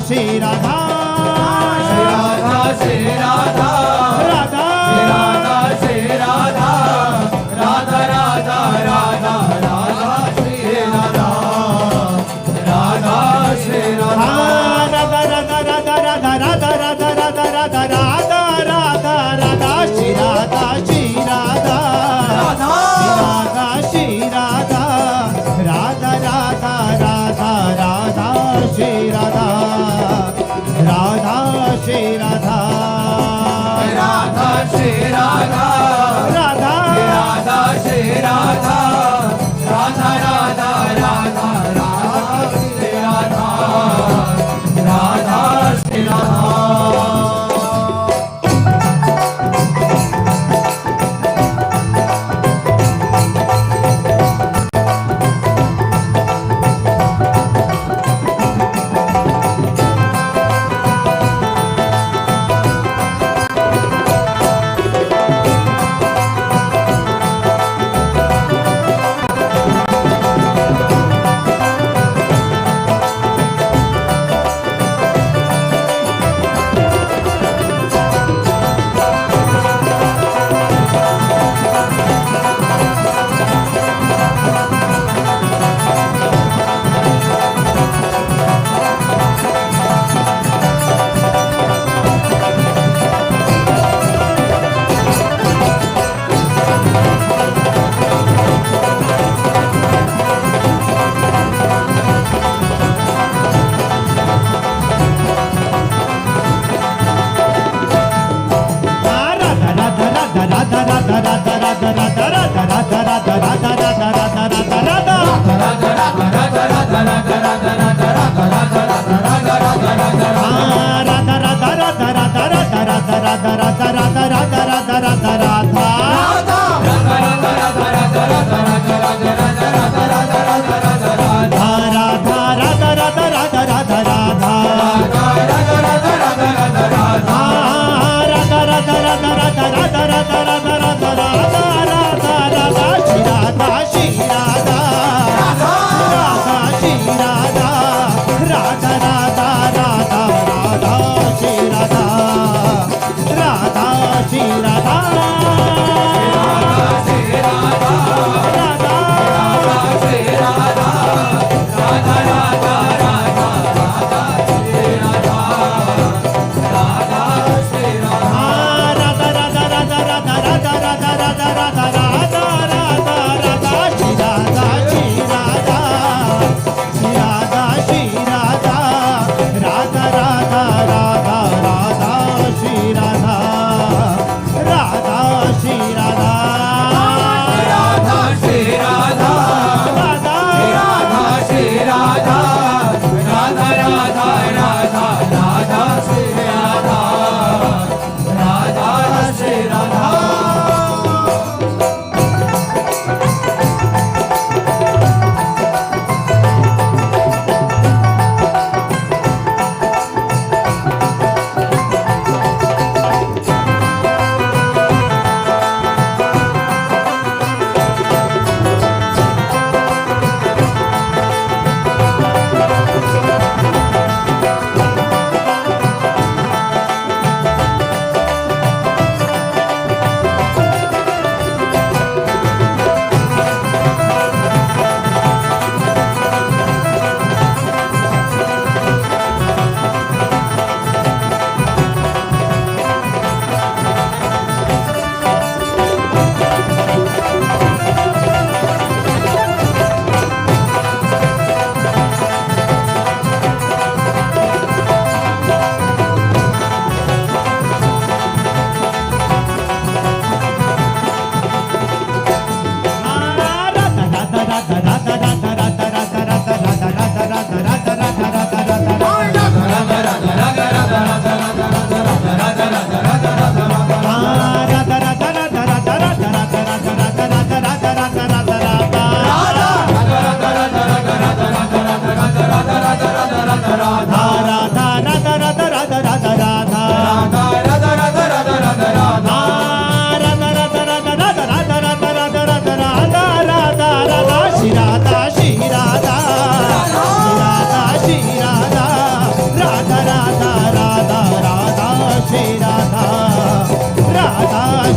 Shri Radha, Shri Radha, Shri Radha, Radha, Shri Radha, Radha, Radha, Radha, Radha, Shri Radha, Radha, Shri Radha, Radha, Radha, Radha, Radha, Radha, Radha, Radha, Radha, Radha, Radha, Radha, Shri Radha, Shri Radha, Radha, Shri Radha, Radha, Radha, Radha, Radha, Shri Radha, Radha, Shri Radha, Radha, Shri Radha, Radha, Radha, Shri Radha, Radha, Radha, Radha, Radha, Shri Radha, Radha, Shri Radha.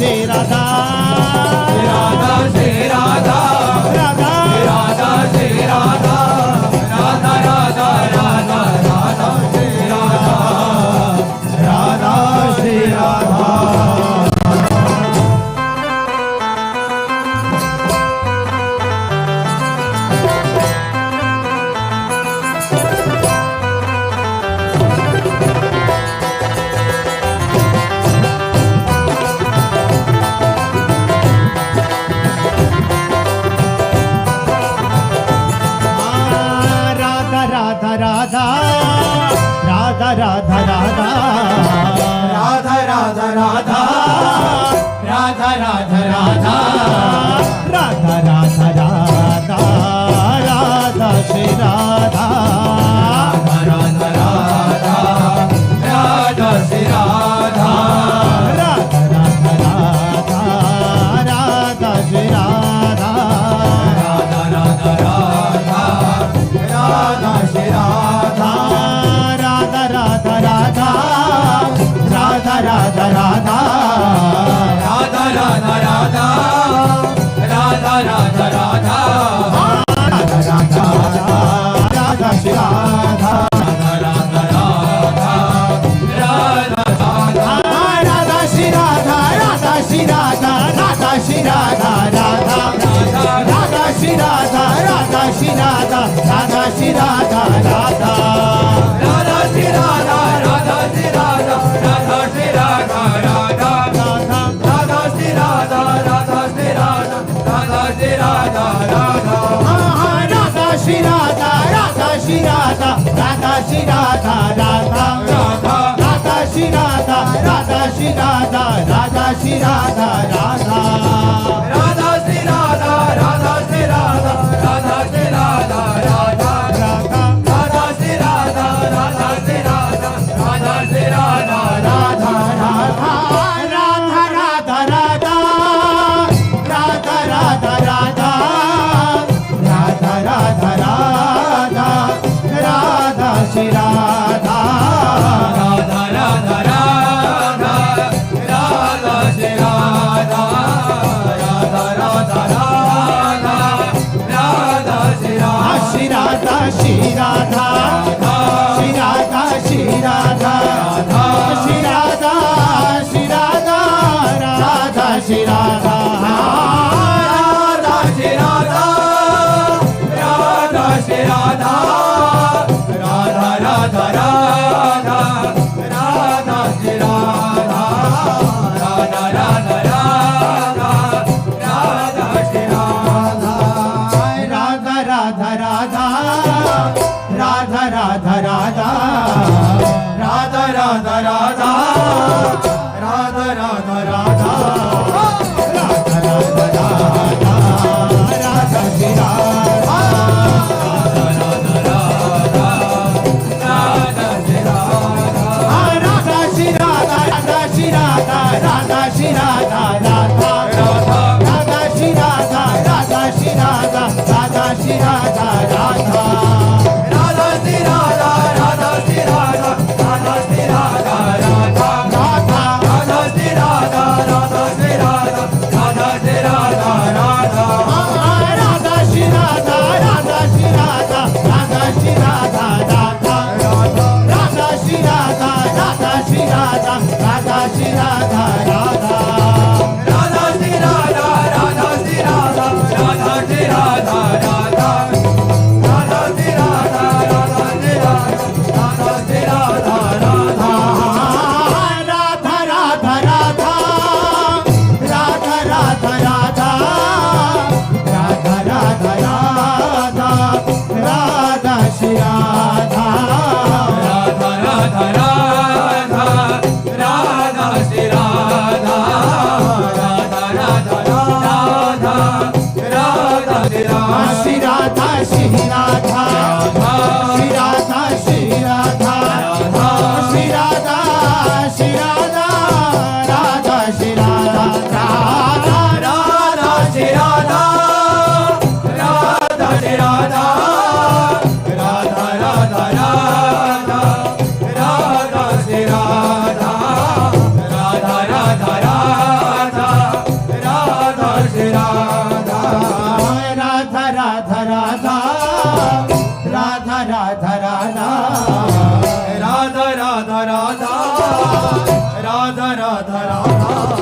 Shri Radha Radha Shri Radha Radha Radha Shri Radha Radha Radha Radha Radha Shri Radha Radha Shri Radha Radha Radha Radha Radha Radha Radha Radha Radha Radha Radha Radha Radha Radha Radha Radha Radha Shri Radha Radha Radha Radha Shri Radha Radha Radha Radha Radha Shri Radha Radha Radha Radha Radha Shri Radha Radha Radha Radha Radha Radha Radha Radha Radha Radha Radha Radha Radha Radha Shri Radha Radha Radha Radha Radha Shri Radha Radha Shri Radha Radha Shri Radha Radha Radha Shri Radha Radha Shri Radha Radha Shri Radha Radha Radha Shri Radha Radha Shri Radha Radha Shri Radha Radha Radha Shri Radha Radha Shri Radha Radha Shri Radha Radha Radha Shri Radha Radha Shri Radha Radha Shri Radha Radha Radha Shri Radha Radha Shri Radha Radha Shri Radha Radha Radha Shri Radha Radha Shri Radha Radha Shri Radha Radha Radha Shri Radha Radha Shri Radha Radha Shri Radha Radha Radha Radha Radha Radha Radha Radha Radha Radha Radha Radha Shri Radha Radha Radha Radha Radha Shri Radha Radha Radha Radha Radha Shri Radha Shri Radha Shri Radha Shri Radha Shri Radha Shri Radha Shri Radha Radha Shri Radha Radha Shri Radha Radha Shri Radha Radha Radha Radha Radha Shri Radha Radha Radha Radha Radha Shri Radha Radha Radha Radha Radha Radha Radha Radha Radha Radha Radha Radha Radha Radha Shri Radha Radha Shri Radha Radha Shri Radha Radha Shri Radha Radha Shri Radha Radha Radha Shri Radha Radha Shri Radha Radha Shri Radha Radha Radha Shri Radha Radha Shri Radha Radha Shri Radha Radha Radha Shri Radha Radha Shri Radha Radha Shri Radha Radha Radha Shri Radha Radha Shri Radha Radha Shri Radha Radha Radha Shri Radha Radha Shri Radha Radha Shri Radha Radha Radha Shri Radha Radha Shri Radha Radha Shri Radha Radha Radha Shri Radha Radha Shri Radha Radha Shri Radha Radha Radha Radha Radha Radha Radha Radha Radha Radha Radha Radha Shri Radha Radha Radha Radha Radha Shri Radha Radha Radha Radha Radha Shri Radha Shri Radha Shri Radha Shri Radha Shri Radha Shri Radha Shri Radha Radha Shri Radha Radha Shri Radha Radha Shri Radha Radha Radha Radha Radha Shri Radha Radha Radha Radha Radha Radha Radha